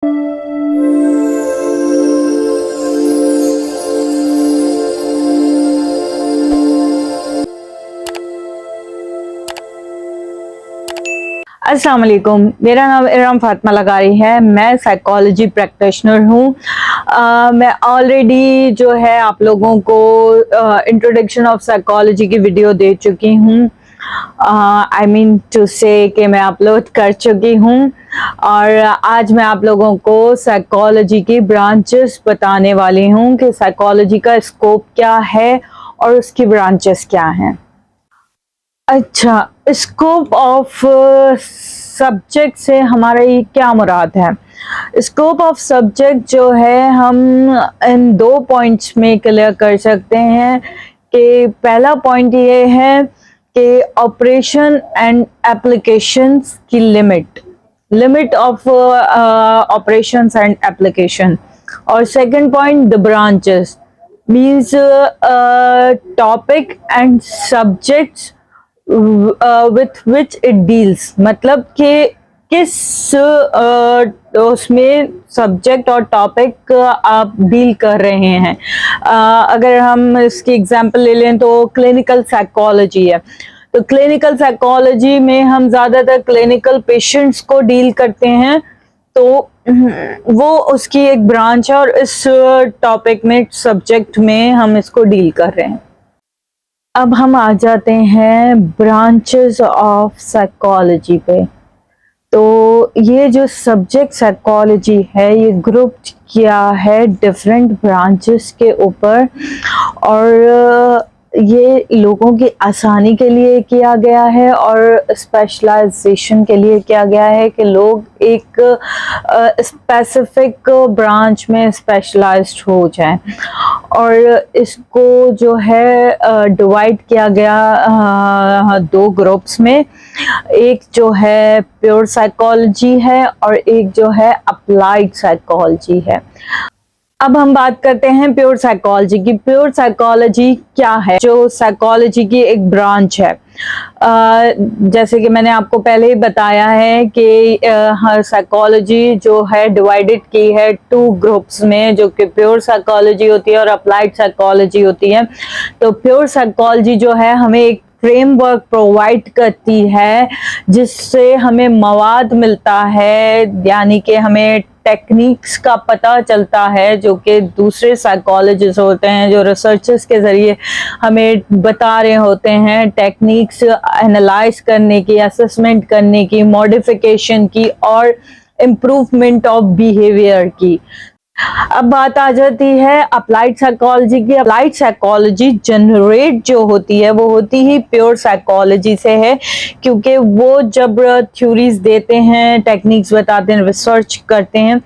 अस्सलाम वालेकुम, मेरा नाम इरम फातिमा लगारी है। मैं साइकोलॉजी प्रैक्टिशनर हूँ। मैं ऑलरेडी जो है आप लोगों को इंट्रोडक्शन ऑफ साइकोलॉजी की वीडियो दे चुकी हूँ। आई मीन टू से कि मैं अपलोड कर चुकी हूँ, और आज मैं आप लोगों को साइकोलॉजी की ब्रांचेस बताने वाली हूँ कि साइकोलॉजी का स्कोप क्या है और उसकी ब्रांचेस क्या हैं। अच्छा, स्कोप ऑफ सब्जेक्ट से हमारा ये क्या मुराद है? स्कोप ऑफ सब्जेक्ट जो है हम इन 2 पॉइंट्स में क्लियर कर सकते हैं कि पहला पॉइंट ये है कि ऑपरेशन एंड एप्लीकेशंस की limit of operations and application, और second point the branches means topic and subjects with which it deals, मतलब कि किस उसमें सब्जेक्ट और टॉपिक आप डील कर रहे हैं। अगर हम इसकी एग्जांपल ले लें तो क्लिनिकल साइकोलॉजी है, तो क्लिनिकल साइकोलॉजी में हम ज़्यादातर क्लिनिकल पेशेंट्स को डील करते हैं, तो वो उसकी एक ब्रांच है और इस टॉपिक में सब्जेक्ट में हम इसको डील कर रहे हैं। अब हम आ जाते हैं ब्रांचेस ऑफ साइकोलॉजी पे। तो ये जो सब्जेक्ट साइकोलॉजी है ये ग्रुप किया है डिफरेंट ब्रांचेस के ऊपर, और ये लोगों की आसानी के लिए किया गया है और स्पेशलाइजेशन के लिए किया गया है कि लोग एक स्पेसिफिक ब्रांच में स्पेशलाइज्ड हो जाएं। और इसको जो है डिवाइड किया गया 2 ग्रुप्स में, एक जो है प्योर साइकोलॉजी है और एक जो है अप्लाइड साइकोलॉजी है। अब हम बात करते हैं प्योर साइकोलॉजी की। प्योर साइकोलॉजी क्या है? जो साइकोलॉजी की एक ब्रांच है। जैसे कि मैंने आपको पहले ही बताया है कि हर साइकोलॉजी जो है डिवाइडेड की है 2 ग्रुप्स में, जो कि प्योर साइकोलॉजी होती है और अप्लाइड साइकोलॉजी होती है। तो प्योर साइकोलॉजी जो है हमें एक फ्रेमवर्क प्रोवाइड करती है जिससे हमें मवाद मिलता है, यानी कि हमें टेक्निक्स का पता चलता है जो कि दूसरे साइकोलॉजिस्ट होते हैं जो रिसर्चर्स के ज़रिए हमें बता रहे होते हैं, टेक्निक्स एनालाइज करने की, असेसमेंट करने की, मॉडिफिकेशन की और इम्प्रूवमेंट ऑफ बिहेवियर की। अब बात आ जाती है अप्लाइड साइकोलॉजी की। अप्लाइड साइकोलॉजी जनरेट जो होती है वो होती ही प्योर साइकोलॉजी से है, क्योंकि वो जब थ्योरीज देते हैं, टेक्निक्स बताते हैं, रिसर्च करते हैं,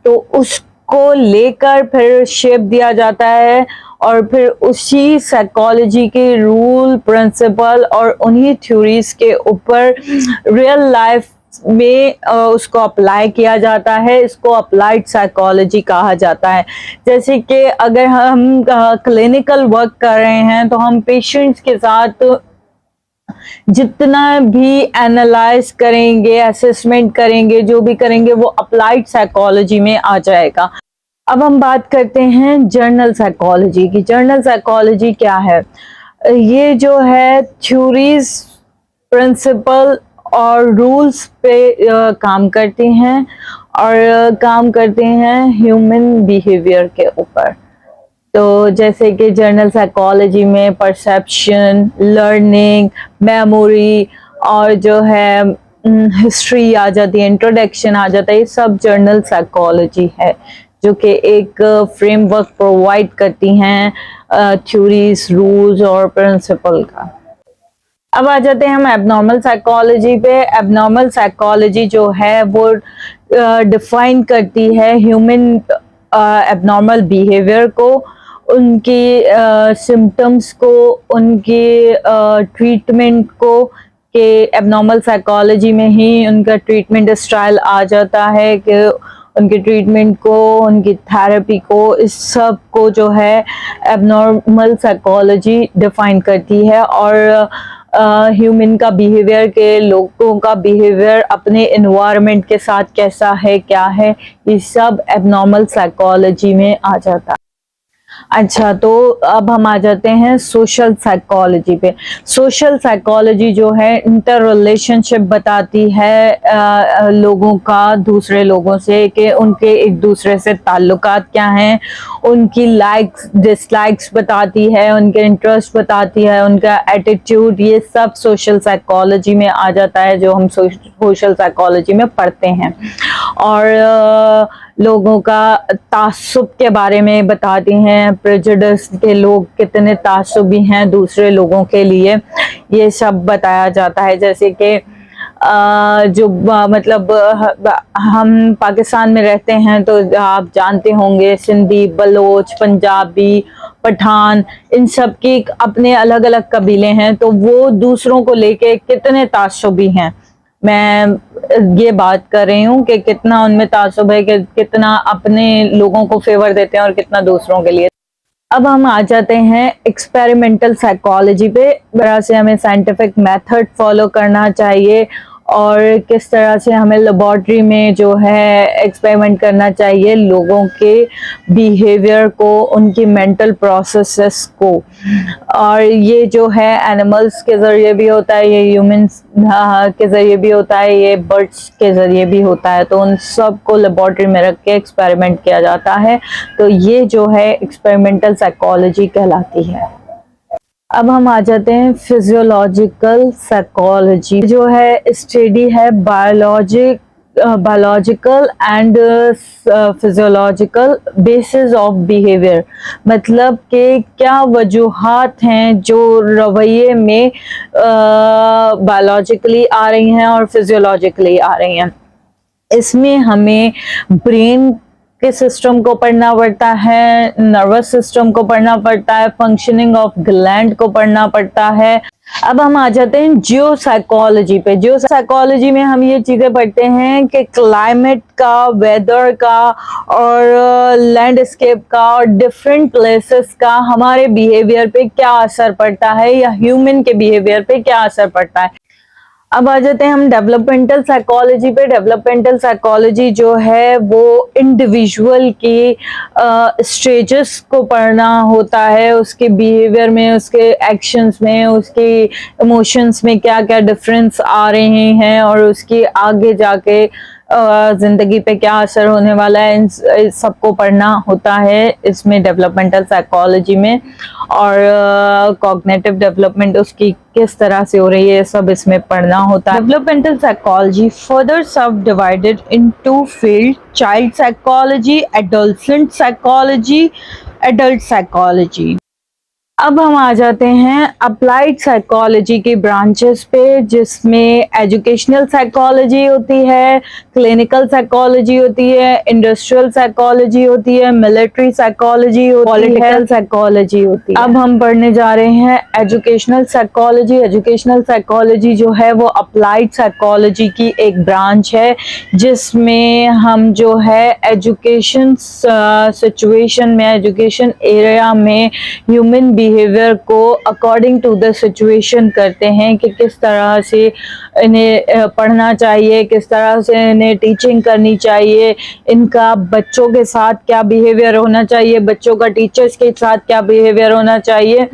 तो उसको लेकर फिर शेप दिया जाता है और फिर उसी साइकोलॉजी के रूल, प्रिंसिपल और उन्हीं थ्योरीज के ऊपर रियल लाइफ में उसको अप्लाई किया जाता है। इसको अप्लाइड साइकोलॉजी कहा जाता है। जैसे कि अगर हम क्लिनिकल वर्क कर रहे हैं तो हम पेशेंट्स के साथ जितना भी एनालाइज करेंगे, असेसमेंट करेंगे, जो भी करेंगे वो अप्लाइड साइकोलॉजी में आ जाएगा। अब हम बात करते हैं जर्नल साइकोलॉजी की। जर्नल साइकोलॉजी क्या है? ये जो है थ्योरीज, प्रिंसिपल और रूल्स पे काम करती हैं और काम करते हैं ह्यूमन बिहेवियर के ऊपर। तो जैसे कि जर्नल साइकोलॉजी में परसेप्शन, लर्निंग, मेमोरी और जो है हिस्ट्री आ जाती है, इंट्रोडक्शन आ जाता है, ये सब जर्नल साइकोलॉजी है जो कि एक फ्रेमवर्क प्रोवाइड करती हैं थ्योरीज, रूल्स और प्रिंसिपल का। अब आ जाते हैं हम एबनॉर्मल साइकोलॉजी पे। एबनॉर्मल साइकोलॉजी जो है वो डिफाइन करती है ह्यूमन एबनॉर्मल बिहेवियर को, उनकी सिम्टम्स को, उनकी ट्रीटमेंट को, कि एबनॉर्मल साइकोलॉजी में ही उनका ट्रीटमेंट स्टाइल आ जाता है कि उनके ट्रीटमेंट को, उनकी थेरेपी को, इस सब को जो है एबनॉर्मल साइकोलॉजी डिफाइन करती है। और ह्यूमन का बिहेवियर, के लोगों का बिहेवियर अपने एनवायरनमेंट के साथ कैसा है, क्या है, ये सब एबनॉर्मल साइकोलॉजी में आ जाता है। अच्छा, तो अब हम आ जाते हैं सोशल साइकोलॉजी पे। सोशल साइकोलॉजी जो है इंटर रिलेशनशिप बताती है लोगों का दूसरे लोगों से, कि उनके एक दूसरे से ताल्लुकात क्या हैं, उनकी लाइक्स डिसलाइक्स बताती है, उनके इंटरेस्ट बताती है, उनका एटीट्यूड, ये सब सोशल साइकोलॉजी में आ जाता है, जो हम सोशल साइकोलॉजी में पढ़ते हैं। और लोगों का तासुब के बारे में बताती हैं, प्रेजुडिस के लोग कितने तासुबी हैं दूसरे लोगों के लिए, ये सब बताया जाता है। जैसे कि जो मतलब हम पाकिस्तान में रहते हैं तो आप जानते होंगे सिंधी, बलोच, पंजाबी, पठान, इन सब की अपने अलग अलग कबीले हैं, तो वो दूसरों को लेके कितने तासुबी हैं। मैं ये बात कर रही हूँ कि कितना उनमें तासुब है, कि कितना अपने लोगों को फेवर देते हैं और कितना दूसरों के लिए। अब हम आ जाते हैं एक्सपेरिमेंटल साइकोलॉजी पे। तरह से हमें साइंटिफिक मेथड फॉलो करना चाहिए और किस तरह से हमें लेबोरेटरी में जो है एक्सपेरिमेंट करना चाहिए लोगों के बिहेवियर को, उनकी मेंटल प्रोसेसेस को। और ये जो है एनिमल्स के ज़रिए भी होता है, ये ह्यूमंस के ज़रिए भी होता है, ये बर्ड्स के ज़रिए भी होता है। तो उन सब को लेबोरेटरी में रख के एक्सपेरिमेंट किया जाता है। तो ये जो है एक्सपेरिमेंटल साइकोलॉजी कहलाती है। अब हम आ जाते हैं फिजियोलॉजिकल साइकोलॉजी, जो है स्टडी है biological and physiological basis of behaviour. मतलब कि क्या वजूहात हैं जो रवैये में बायोलॉजिकली आ रही हैं और फिजियोलॉजिकली आ रही हैं। इसमें हमें ब्रेन के सिस्टम को पढ़ना पड़ता है, नर्वस सिस्टम को पढ़ना पड़ता है, फंक्शनिंग ऑफ ग्लैंड को पढ़ना पड़ता है। अब हम आ जाते हैं जियो साइकोलॉजी पे। जियो साइकोलॉजी में हम ये चीजें पढ़ते हैं कि क्लाइमेट का, वेदर का और लैंडस्केप का और डिफरेंट प्लेसेस का हमारे बिहेवियर पे क्या असर पड़ता है, या ह्यूमन के बिहेवियर पे क्या असर पड़ता है। अब आ जाते हैं हम डेवलपमेंटल साइकोलॉजी पे। डेवलपमेंटल साइकोलॉजी जो है वो इंडिविजुअल की स्टेजेस को पढ़ना होता है, उसके बिहेवियर में, उसके एक्शंस में, उसके इमोशंस में क्या क्या डिफरेंस आ रहे हैं और उसकी आगे जाके जिंदगी पे क्या असर होने वाला है, इन सबको पढ़ना होता है इसमें डेवलपमेंटल साइकोलॉजी में। और कॉग्निटिव डेवलपमेंट उसकी किस तरह से हो रही है, सब इसमें पढ़ना होता है। डेवलपमेंटल साइकोलॉजी फर्दर सब divided into field: child psychology, adolescent psychology, adult psychology. अब हम आ जाते हैं अप्लाइड साइकोलॉजी की ब्रांचेस पे, जिसमें एजुकेशनल साइकोलॉजी होती है, क्लिनिकल साइकोलॉजी होती है, इंडस्ट्रियल साइकोलॉजी होती है, मिलिट्री साइकोलॉजी होती है, पॉलिटिकल साइकोलॉजी होती है। अब हम पढ़ने जा रहे हैं एजुकेशनल साइकोलॉजी। एजुकेशनल साइकोलॉजी जो है वो अप्लाइड साइकोलॉजी की एक ब्रांच है, जिसमें हम जो है एजुकेशन सिचुएशन में, एजुकेशन एरिया में ह्यूमन बिहेवियर को अकॉर्डिंग टू द सिचुएशन करते हैं कि किस तरह से इन्हें पढ़ना चाहिए, किस तरह से इन्हें टीचिंग करनी चाहिए, इनका बच्चों के साथ क्या बिहेवियर होना चाहिए, बच्चों का टीचर्स के साथ क्या बिहेवियर होना चाहिए,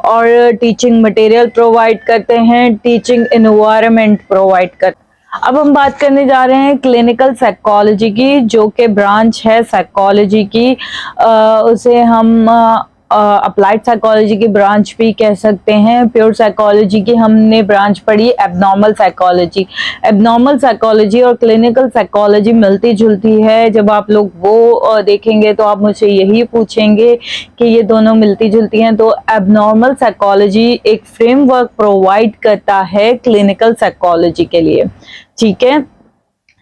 और टीचिंग मटेरियल प्रोवाइड करते हैं, टीचिंग एनवायरनमेंट प्रोवाइड करते हैं। अब हम बात करने जा रहे हैं क्लिनिकल साइकोलॉजी की, जो कि ब्रांच है साइकोलॉजी की। उसे हम अप्लाइड साइकोलॉजी की ब्रांच भी कह सकते हैं। प्योर साइकोलॉजी की हमने ब्रांच पढ़ी एबनॉर्मल साइकोलॉजी। एबनॉर्मल साइकोलॉजी और क्लिनिकल साइकोलॉजी मिलती जुलती है। जब आप लोग वो देखेंगे तो आप मुझसे यही पूछेंगे कि ये दोनों मिलती जुलती हैं। तो एबनॉर्मल साइकोलॉजी एक फ्रेमवर्क प्रोवाइड करता है क्लिनिकल साइकोलॉजी के लिए, ठीक है।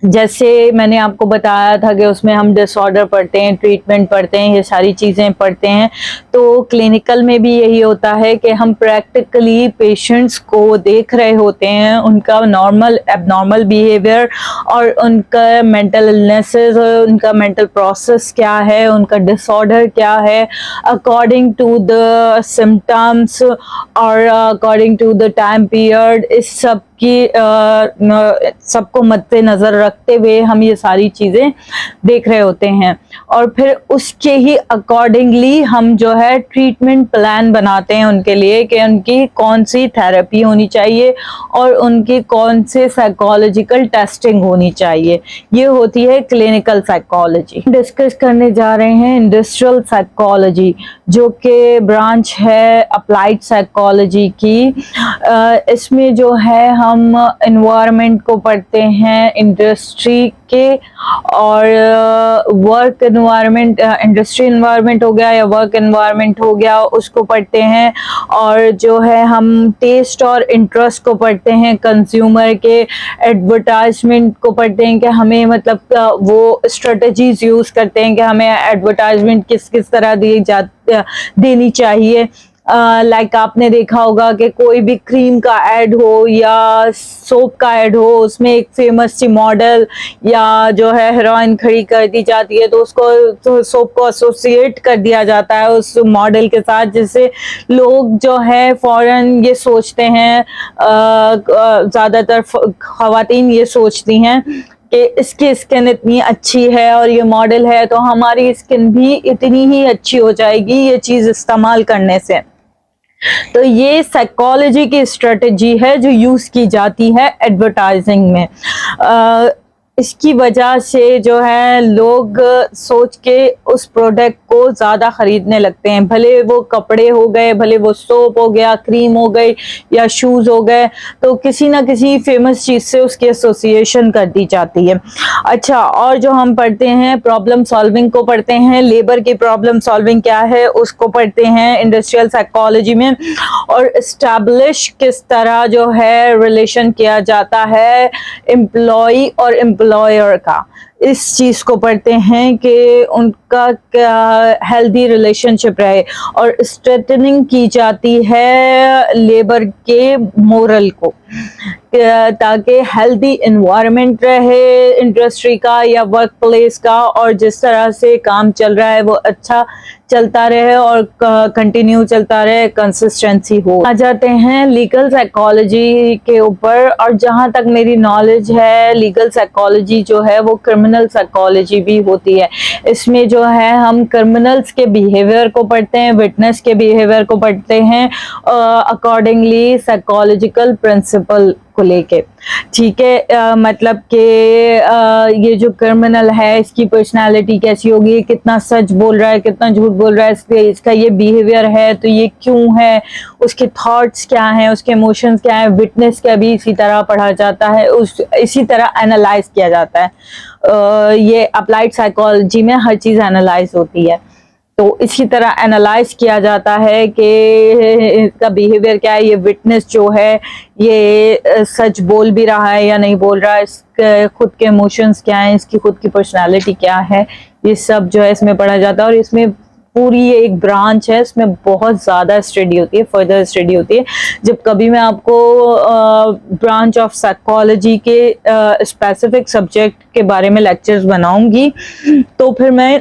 जैसे मैंने आपको बताया था कि उसमें हम डिसऑर्डर पढ़ते हैं, ट्रीटमेंट पढ़ते हैं, ये सारी चीज़ें पढ़ते हैं। तो क्लिनिकल में भी यही होता है कि हम प्रैक्टिकली पेशेंट्स को देख रहे होते हैं, उनका नॉर्मल एबनॉर्मल बिहेवियर और उनका मेंटल इलनेसेस और उनका मेंटल प्रोसेस क्या है, उनका डिसऑर्डर क्या है, अकॉर्डिंग टू द सिम्टम्स और according to the time period, इस सब की सबको मद्देनजर रखते हुए हम ये सारी चीजें देख रहे होते हैं और फिर उसके ही अकॉर्डिंगली हम जो है ट्रीटमेंट प्लान बनाते हैं उनके लिए कि उनकी कौन सी थेरेपी होनी चाहिए और उनकी कौन से साइकोलॉजिकल टेस्टिंग होनी चाहिए। ये होती है क्लिनिकल साइकोलॉजी। डिस्कस करने जा रहे हैं इंडस्ट्रियल साइकोलॉजी, जो कि ब्रांच है अप्लाइड साइकोलॉजी की। इसमें जो है हम एनवायरनमेंट को पढ़ते हैं, इंडस्ट्री के और वर्क एनवायरनमेंट, इंडस्ट्री एनवायरनमेंट हो गया या वर्क एनवायरनमेंट हो गया, उसको पढ़ते हैं। और जो है हम टेस्ट और इंटरेस्ट को पढ़ते हैं, कंज्यूमर के एडवर्टाइजमेंट को पढ़ते हैं कि हमें मतलब वो स्ट्रेटजीज यूज करते हैं कि हमें एडवर्टाइजमेंट किस किस तरह देनी चाहिए। लाइक आपने देखा होगा कि कोई भी क्रीम का ऐड हो या सोप का ऐड हो, उसमें एक फेमस सी मॉडल या जो है हीरोइन खड़ी कर दी जाती है, तो उसको तो सोप को एसोसिएट कर दिया जाता है उस मॉडल के साथ, जिससे लोग जो है फौरन ये सोचते हैं, ज़्यादातर ख़वातीन ये सोचती हैं कि इसकी स्किन इतनी अच्छी है और ये मॉडल है तो हमारी स्किन भी इतनी ही अच्छी हो जाएगी ये चीज़ इस्तेमाल करने से। तो ये साइकोलॉजी की स्ट्रेटजी है जो यूज की जाती है एडवर्टाइजिंग में। इसकी वजह से जो है लोग सोच के उस प्रोडक्ट को ज़्यादा ख़रीदने लगते हैं, भले वो कपड़े हो गए, भले वो सोप हो गया, क्रीम हो गई या शूज़ हो गए, तो किसी ना किसी फेमस चीज़ से उसकी एसोसिएशन कर दी जाती है। अच्छा, और जो हम पढ़ते हैं प्रॉब्लम सॉल्विंग को पढ़ते हैं, लेबर की प्रॉब्लम सॉल्विंग क्या है उसको पढ़ते हैं इंडस्ट्रियल साइकोलॉजी में, और इस्टेब्लिश किस तरह जो है रिलेशन किया जाता है एम्प्लॉय और एम्प्लॉयर का, इस चीज को पढ़ते हैं कि उनका क्या हेल्दी रिलेशनशिप रहे, और स्ट्रेटनिंग की जाती है लेबर के मोरल को ताकि हेल्दी एनवायरनमेंट रहे इंडस्ट्री का या वर्क प्लेस का, और जिस तरह से काम चल रहा है वो अच्छा चलता रहे और कंटिन्यू चलता रहे, कंसिस्टेंसी हो। आ जाते हैं लीगल साइकोलॉजी के ऊपर, और जहां तक मेरी नॉलेज है लीगल साइकोलॉजी जो है वो क्रिमिनल साइकोलॉजी भी होती है। इसमें जो है हम क्रिमिनल्स के बिहेवियर को पढ़ते हैं, विटनेस के बिहेवियर को पढ़ते हैं अकॉर्डिंगली साइकोलॉजिकल प्रिंसिपल को लेके। ठीक है, मतलब कि ये जो क्रिमिनल है इसकी पर्सनालिटी कैसी होगी, कितना सच बोल रहा है, कितना झूठ बोल रहा है, इसका ये बिहेवियर है तो ये क्यों है, उसके थॉट्स क्या हैं, उसके इमोशंस क्या हैं। विटनेस का भी इसी तरह पढ़ा जाता है, इसी तरह एनालाइज किया जाता है। ये अप्लाइड साइकोलॉजी में हर चीज़ एनालाइज होती है, तो इसी तरह एनालाइज किया जाता है कि इसका बिहेवियर क्या है, ये विटनेस जो है ये सच बोल भी रहा है या नहीं बोल रहा है, इसके खुद के इमोशंस क्या हैं, इसकी खुद की पर्सनालिटी क्या है, ये सब जो है इसमें पढ़ा जाता है। और इसमें पूरी ये एक ब्रांच है, इसमें बहुत ज़्यादा स्टडी होती है, फर्दर स्टडी होती है। जब कभी मैं आपको ब्रांच ऑफ साइकोलॉजी के स्पेसिफिक सब्जेक्ट के बारे में लेक्चर्स बनाऊंगी तो फिर मैं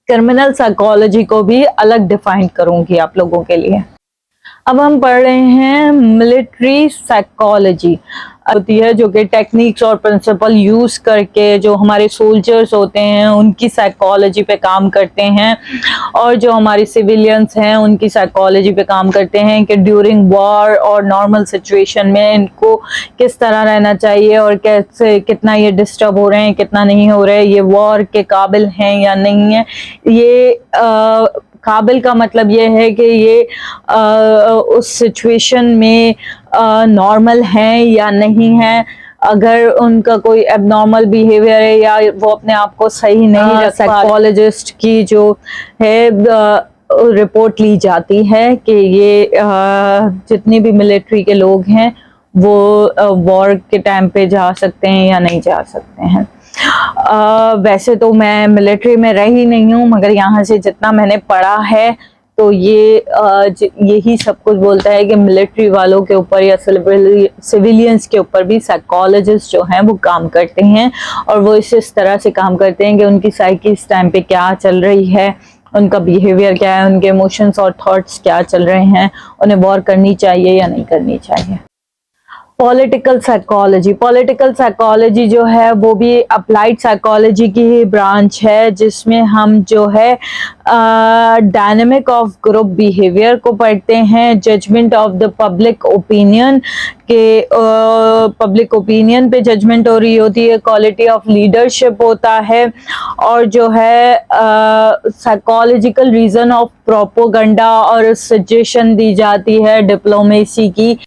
क्रिमिनल साइकोलॉजी को भी अलग डिफाइन करूंगी आप लोगों के लिए। अब हम पढ़ रहे हैं मिलिट्री साइकोलॉजी होती है, जो कि टेक्निक्स और प्रिंसिपल यूज करके जो हमारे सोल्जर्स होते हैं उनकी साइकोलॉजी पे काम करते हैं, और जो हमारे सिविलियंस हैं उनकी साइकोलॉजी पे काम करते हैं कि ड्यूरिंग वॉर और नॉर्मल सिचुएशन में इनको किस तरह रहना चाहिए और कैसे, कितना ये डिस्टर्ब हो रहे हैं, कितना नहीं हो रहे, ये वॉर के काबिल हैं या नहीं है। ये काबिल का मतलब ये है कि ये उस सिचुएशन में नॉर्मल हैं या नहीं हैं, अगर उनका कोई एबनॉर्मल बिहेवियर है या वो अपने आप को सही नहीं रख, साइकोलॉजिस्ट की जो है रिपोर्ट ली जाती है कि ये जितने भी मिलिट्री के लोग हैं वो वॉर के टाइम पे जा सकते हैं या नहीं जा सकते हैं। वैसे तो मैं मिलिट्री में रही नहीं हूँ, मगर यहाँ से जितना मैंने पढ़ा है तो ये यही सब कुछ बोलता है कि मिलिट्री वालों के ऊपर या सिविलियंस के ऊपर भी साइकोलॉजिस्ट जो हैं वो काम करते हैं, और वो इस तरह से काम करते हैं कि उनकी साइकी इस टाइम पे क्या चल रही है, उनका बिहेवियर क्या है, उनके इमोशंस और थॉट्स क्या चल रहे हैं, उन्हें वॉर करनी चाहिए या नहीं करनी चाहिए। पॉलिटिकल साइकोलॉजी जो है वो भी अप्लाइड साइकोलॉजी की ही ब्रांच है, जिसमें हम जो है डायनेमिक ऑफ ग्रुप बिहेवियर को पढ़ते हैं, judgement of the public opinion के पब्लिक ओपिनियन पे जजमेंट हो रही होती है, क्वालिटी ऑफ लीडरशिप होता है, और जो है साइकोलॉजिकल रीजन ऑफ प्रोपोगंडा और सजेशन दी जाती है डिप्लोमेसी की।